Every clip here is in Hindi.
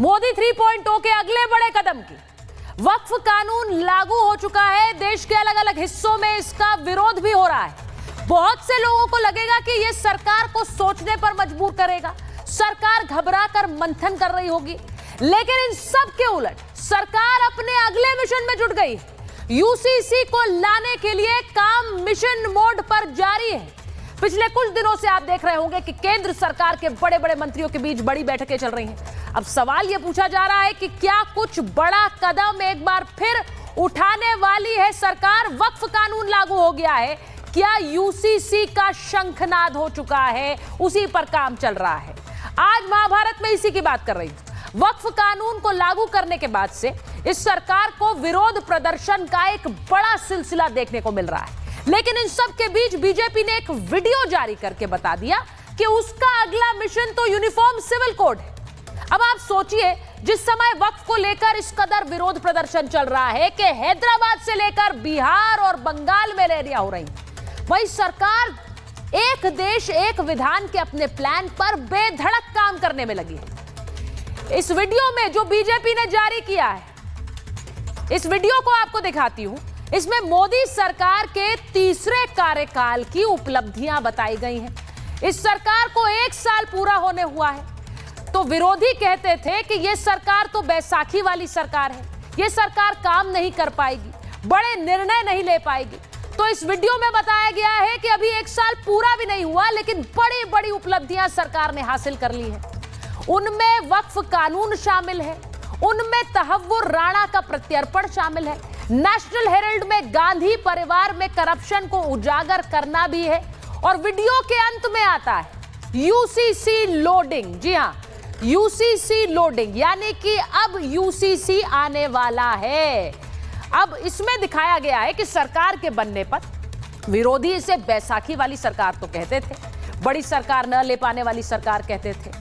मोदी 3.0 के अगले बड़े कदम की। वक्फ कानून लागू हो चुका है, देश के अलग अलग हिस्सों में इसका विरोध भी हो रहा है। बहुत से लोगों को लगेगा कि यह सरकार को सोचने पर मजबूर करेगा, सरकार घबरा कर मंथन कर रही होगी, लेकिन इन सब के उलट सरकार अपने अगले मिशन में जुट गई। यूसीसी को लाने के लिए काम मिशन मोड पर जारी है। पिछले कुछ दिनों से आप देख रहे होंगे कि केंद्र सरकार के बड़े बड़े मंत्रियों के बीच बड़ी बैठकें चल रही हैं। अब सवाल यह पूछा जा रहा है कि क्या कुछ बड़ा कदम एक बार फिर उठाने वाली है सरकार? वक्फ कानून लागू हो गया है, क्या यूसीसी का शंखनाद हो चुका है? उसी पर काम चल रहा है। आज महाभारत में इसी की बात कर रही हूं। वक्फ कानून को लागू करने के बाद से इस सरकार को विरोध प्रदर्शन का एक बड़ा सिलसिला देखने को मिल रहा है, लेकिन इन सब के बीच बीजेपी ने एक वीडियो जारी करके बता दिया कि उसका अगला मिशन तो यूनिफॉर्म सिविल कोड है। अब आप सोचिए, जिस समय वक्फ को लेकर इस कदर विरोध प्रदर्शन चल रहा है कि हैदराबाद से लेकर बिहार और बंगाल में रैलियां हो रही हैं, वही सरकार एक देश एक विधान के अपने प्लान पर बेधड़क काम करने में लगी है। इस वीडियो में जो बीजेपी ने जारी किया है, इस वीडियो को आपको दिखाती हूं। इसमें मोदी सरकार के तीसरे कार्यकाल की उपलब्धियां बताई गई हैं। इस सरकार को 1 साल पूरा होने हुआ है, तो विरोधी कहते थे कि यह सरकार तो बैसाखी वाली सरकार है, यह सरकार काम नहीं कर पाएगी, बड़े निर्णय नहीं ले पाएगी। तो इस वीडियो में बताया गया है कि अभी 1 साल पूरा भी नहीं हुआ, लेकिन बड़ी बड़ी उपलब्धियां सरकार ने हासिल कर ली है। उनमें वक्फ कानून शामिल है, उनमें तहव्वुर राणा का प्रत्यर्पण शामिल है, नेशनल हेराल्ड में गांधी परिवार में करप्शन को उजागर करना भी है, और वीडियो के अंत में आता है यूसीसी लोडिंग। जी हां, यूसीसी लोडिंग, यानी कि अब यूसीसी आने वाला है। अब इसमें दिखाया गया है कि सरकार के बनने पर विरोधी इसे बैसाखी वाली सरकार तो कहते थे, बड़ी सरकार न ले पाने वाली सरकार कहते थे,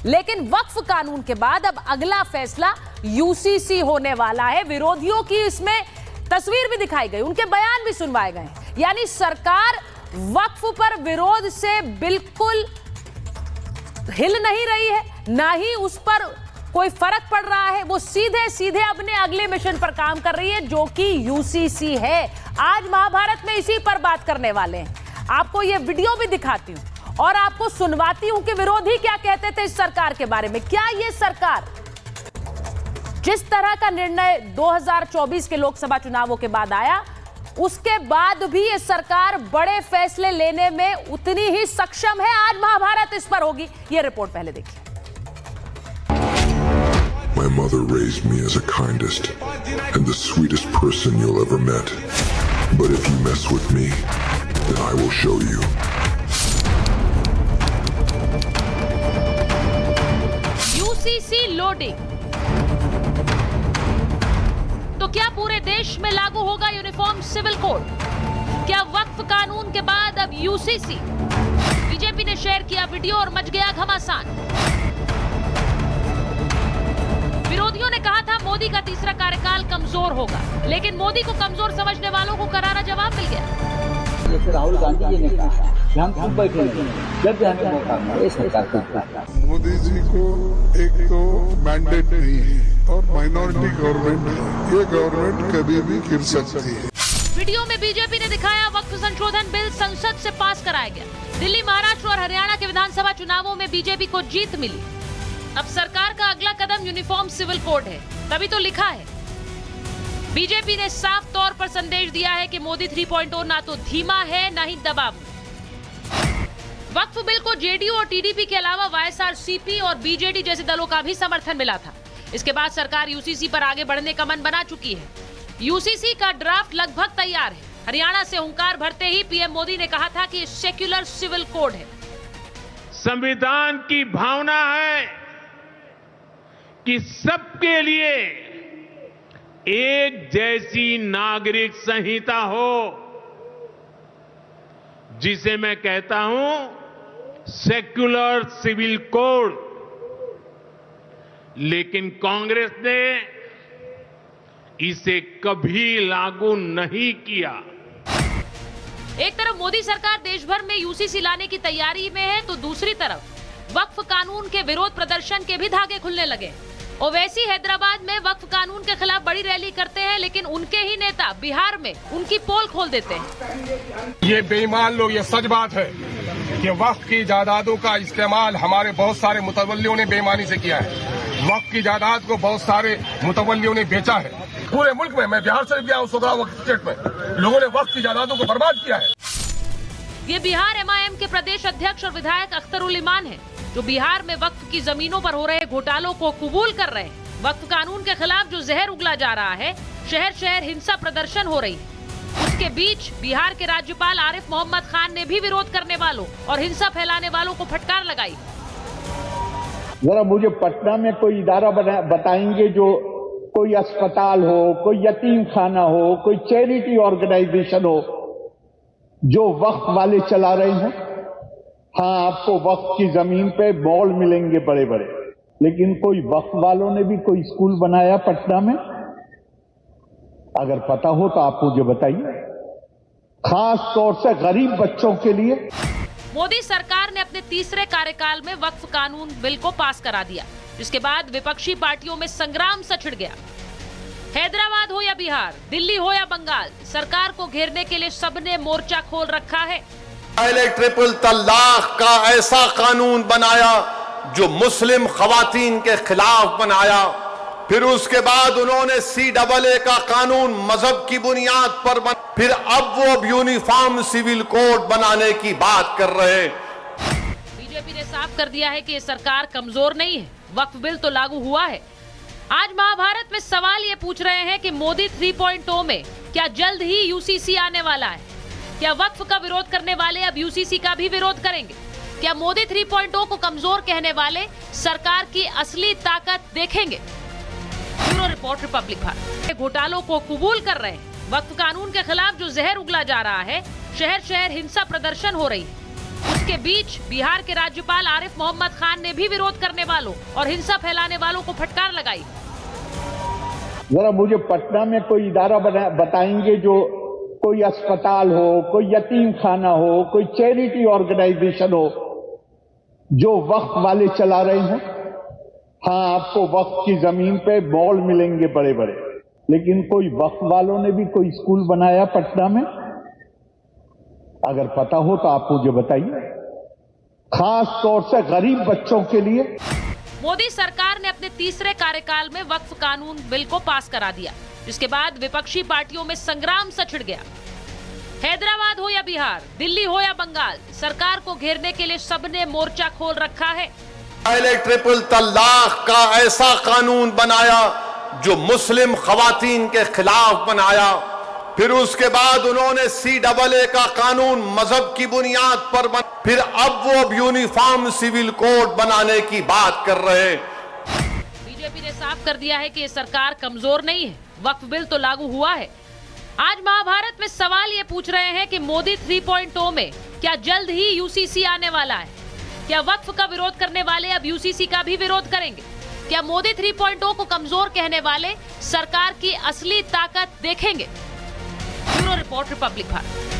लेकिन वक्फ कानून के बाद अब अगला फैसला यूसीसी होने वाला है। विरोधियों की इसमें तस्वीर भी दिखाई गई, उनके बयान भी सुनवाए गए, यानी सरकार वक्फ पर विरोध से बिल्कुल हिल नहीं रही है, ना ही उस पर कोई फर्क पड़ रहा है। वो सीधे सीधे अपने अगले मिशन पर काम कर रही है, जो कि यूसीसी है। आज महाभारत में इसी पर बात करने वाले हैं। आपको ये वीडियो भी दिखाती हूं और आपको सुनवाती हूं कि विरोधी क्या कहते थे इस सरकार के बारे में। क्या ये सरकार जिस तरह का निर्णय 2024 के लोकसभा चुनावों के बाद आया, उसके बाद भी ये सरकार बड़े फैसले लेने में उतनी ही सक्षम है? आज महाभारत इस पर होगी। ये रिपोर्ट पहले देखिए। My mother raised me as the kindest and the sweetest person you'll ever met. But if you mess with me, then I will show you. UCC loading. तो क्या पूरे देश में लागू होगा यूनिफॉर्म सिविल कोड? क्या वक्फ कानून के बाद अब यूसीसी? बीजेपी ने शेयर किया वीडियो और मच गया घमासान। विरोधियों ने कहा था मोदी का तीसरा कार्यकाल कमजोर होगा, लेकिन मोदी को कमजोर समझने वालों को करारा जवाब मिल गया। जैसे राहुल गांधी जी ने कहा कि हम खुद बैठेंगे जब भी हमें मौका मिले सरकार का। मोदी जी को एक तो मैंडेट नहीं है और माइनॉरिटी गवर्नमेंट है, ये गवर्नमेंट कभी भी गिर सकती है। वीडियो में बीजेपी ने दिखाया वक्फ संशोधन बिल संसद से पास कराया गया। दिल्ली, महाराष्ट्र और हरियाणा के विधानसभा चुनावों में बीजेपी को जीत मिली। अब सरकार का अगला कदम यूनिफॉर्म सिविल कोड है, तभी तो लिखा है। बीजेपी ने साफ तौर पर संदेश दिया है कि मोदी 3.0 ना तो धीमा है, ना ही दबाव में। वक्फ बिल को जेडीयू और टीडीपी के अलावा वाईएसआरसीपी और बीजेडी जैसे दलों का भी समर्थन मिला था। इसके बाद सरकार यूसीसी पर आगे बढ़ने का मन बना चुकी है। यूसीसी का ड्राफ्ट लगभग तैयार है। हरियाणा से हुंकार भरते ही पीएम मोदी ने कहा था कि सेक्युलर सिविल कोड है। संविधान की भावना है कि सबके लिए एक जैसी नागरिक संहिता हो, जिसे मैं कहता हूं सेक्युलर सिविल कोड। लेकिन कांग्रेस ने इसे कभी लागू नहीं किया। एक तरफ मोदी सरकार देश भर में यूसीसी लाने की तैयारी में है, तो दूसरी तरफ वक्फ कानून के विरोध प्रदर्शन के भी धागे खुलने लगे। ओवैसी हैदराबाद में वक्फ कानून के खिलाफ बड़ी रैली करते हैं, लेकिन उनके ही नेता बिहार में उनकी पोल खोल देते हैं। ये बेईमान लोग, ये सच बात है कि वक्फ की जायदादों का इस्तेमाल हमारे बहुत सारे मुतवल्लियों ने बेईमानी से किया है। वक्फ की जायदाद को बहुत सारे मुतवल्लियों ने बेचा है। पूरे मुल्क में, मैं बिहार से गया हूँ, 17 वक्फ स्टेट में लोगों ने वक्फ की जायदादों को बर्बाद किया है। ये बिहार MIM के प्रदेश अध्यक्ष और विधायक अख्तरुल ईमान हैं, जो बिहार में वक्फ की जमीनों पर हो रहे घोटालों को कबूल कर रहे हैं। वक्फ कानून के खिलाफ जो जहर उगला जा रहा है, शहर शहर हिंसा प्रदर्शन हो रही है। उसके बीच बिहार के राज्यपाल आरिफ मोहम्मद खान ने भी विरोध करने वालों और हिंसा फैलाने वालों को फटकार लगाई। जरा मुझे पटना में कोई इदारा बताएंगे जो कोई अस्पताल हो, कोई यतीम खाना हो, कोई चैरिटी ऑर्गेनाइजेशन हो जो वक्फ वाले चला रहे हैं। हाँ, आपको वक्फ की जमीन पे मॉल मिलेंगे बड़े बड़े, लेकिन कोई वक्फ वालों ने भी कोई स्कूल बनाया पटना में? अगर पता हो तो आप मुझे बताइए, खास तौर से गरीब बच्चों के लिए। मोदी सरकार ने अपने तीसरे कार्यकाल में वक्फ कानून बिल को पास करा दिया, जिसके बाद विपक्षी पार्टियों में संग्राम सा छिड़ गया। हैदराबाद हो या बिहार, दिल्ली हो या बंगाल, सरकार को घेरने के लिए सबने मोर्चा खोल रखा है। पहले ट्रिपल तलाक का ऐसा कानून बनाया जो मुस्लिम खवातीन के खिलाफ बनाया। फिर उसके बाद उन्होंने CAA का कानून मजहब की बुनियाद पर फिर अब वो यूनिफॉर्म सिविल कोड बनाने की बात कर रहे हैं। बीजेपी ने साफ कर दिया है कि ये सरकार कमजोर नहीं है, वक्फ बिल तो लागू हुआ है। आज महाभारत में सवाल ये पूछ रहे हैं कि मोदी 3.0 में क्या जल्द ही UCC आने वाला है? क्या वक्फ का विरोध करने वाले अब UCC का भी विरोध करेंगे? क्या मोदी 3.0 को कमजोर कहने वाले सरकार की असली ताकत देखेंगे? Bureau report, Republic Bharat. घोटालों को कबूल कर रहे हैं। वक्फ कानून के खिलाफ जो जहर उगला जा रहा है, शहर शहर हिंसा प्रदर्शन हो रही है। उसके बीच बिहार के राज्यपाल आरिफ मोहम्मद खान ने भी विरोध करने वालों और हिंसा फैलाने वालों को फटकार लगाई। जरा मुझे पटना में कोई इदारा बताएंगे जो कोई अस्पताल हो, कोई यतीम खाना हो, कोई चैरिटी ऑर्गेनाइजेशन हो जो वक्फ वाले चला रहे हैं। हाँ, आपको वक्फ की जमीन पे मॉल मिलेंगे बड़े बड़े, लेकिन कोई वक्फ वालों ने भी कोई स्कूल बनाया पटना में? अगर पता हो तो आप मुझे बताइए, खास तौर से गरीब बच्चों के लिए। मोदी सरकार ने अपने तीसरे कार्यकाल में वक्फ कानून बिल को पास करा दिया, जिसके बाद विपक्षी पार्टियों में संग्राम सा छिड़ गया। हैदराबाद हो या बिहार, दिल्ली हो या बंगाल, सरकार को घेरने के लिए सबने मोर्चा खोल रखा है। पहले ट्रिपल तलाक का ऐसा कानून बनाया जो मुस्लिम खवातीन के खिलाफ बनाया। फिर उसके बाद उन्होंने CAA का कानून मजहब की बुनियाद पर फिर अब वो यूनिफॉर्म सिविल कोड बनाने की बात कर रहे हैं। बीजेपी ने साफ कर दिया है कि ये सरकार कमजोर नहीं है, वक्फ बिल तो लागू हुआ है। आज महाभारत में सवाल ये पूछ रहे हैं कि मोदी 3.0 में क्या जल्द ही UCC आने वाला है? क्या वक्फ का विरोध करने वाले अब UCC का भी विरोध करेंगे? क्या मोदी 3.0 को कमजोर कहने वाले सरकार की असली ताकत देखेंगे? Bureau report, Republic Bharat.